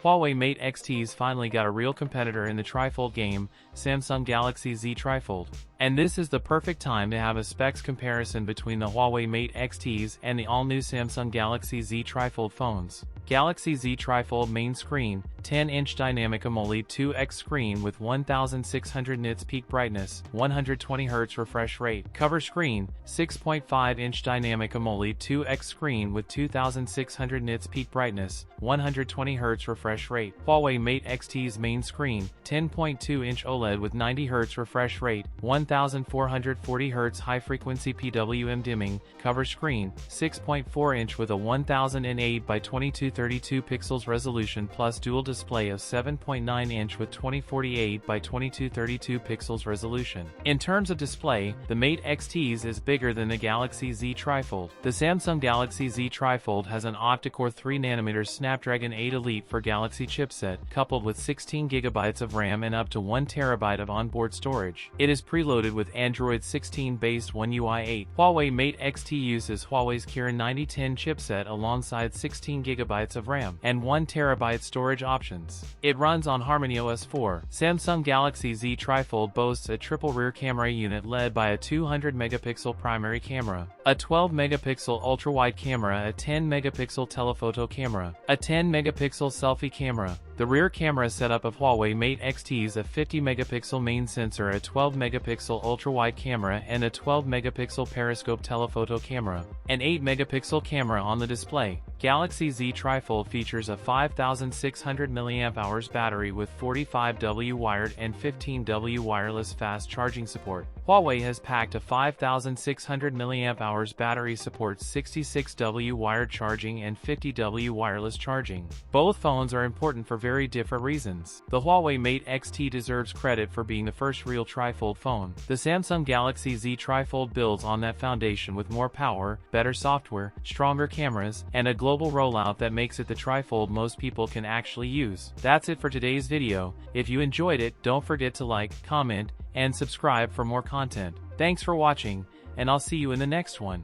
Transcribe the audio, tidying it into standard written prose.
Huawei Mate X-T's finally got a real competitor in the trifold game, Samsung Galaxy Z TriFold. And this is the perfect time to have a specs comparison between the Huawei Mate X-T's and the all-new Samsung Galaxy Z TriFold phones. Galaxy Z TriFold main screen, 10-inch dynamic AMOLED 2x screen with 1600 nits peak brightness, 120Hz refresh rate. Cover screen, 6.5-inch dynamic AMOLED 2x screen with 2600 nits peak brightness, 120Hz refresh rate. Huawei Mate X-T's main screen, 10.2-inch OLED with 90Hz refresh rate, 1440Hz high-frequency PWM dimming. Cover screen, 6.4-inch with a 1008 by 2232 pixels resolution plus dual display of 7.9-inch with 2048 by 2232 pixels resolution. In terms of display, the Mate X-T's is bigger than the Galaxy Z TriFold. The Samsung Galaxy Z TriFold has an octa-core 3nm Snapdragon 8 Elite for Galaxy chipset, coupled with 16GB of RAM and up to 1TB of onboard storage. It is preloaded with Android 16-based One UI 8. Huawei Mate X-T uses Huawei's Kirin 9010 chipset alongside 16GB of RAM and 1TB storage options. It runs on HarmonyOS 4. Samsung Galaxy Z TriFold boasts a triple rear camera unit led by a 200-megapixel primary camera, a 12-megapixel ultra-wide camera, a 10-megapixel telephoto camera, a 10-megapixel selfie camera. The rear camera setup of Huawei Mate X-T's a 50-megapixel main sensor, a 12-megapixel ultra-wide camera and a 12-megapixel periscope telephoto camera, an 8-megapixel camera on the display. Galaxy Z TriFold features a 5600 mAh battery with 45W wired and 15W wireless fast charging support. Huawei has packed a 5600 mAh battery, supports 66W wired charging and 50W wireless charging. Both phones are important for very different reasons. The Huawei Mate X-T deserves credit for being the first real trifold phone. The Samsung Galaxy Z TriFold builds on that foundation with more power, better software, stronger cameras, and a global rollout that makes it the trifold most people can actually use. That's it for today's video. If you enjoyed it, don't forget to like, comment, and subscribe for more content. Thanks for watching, and I'll see you in the next one.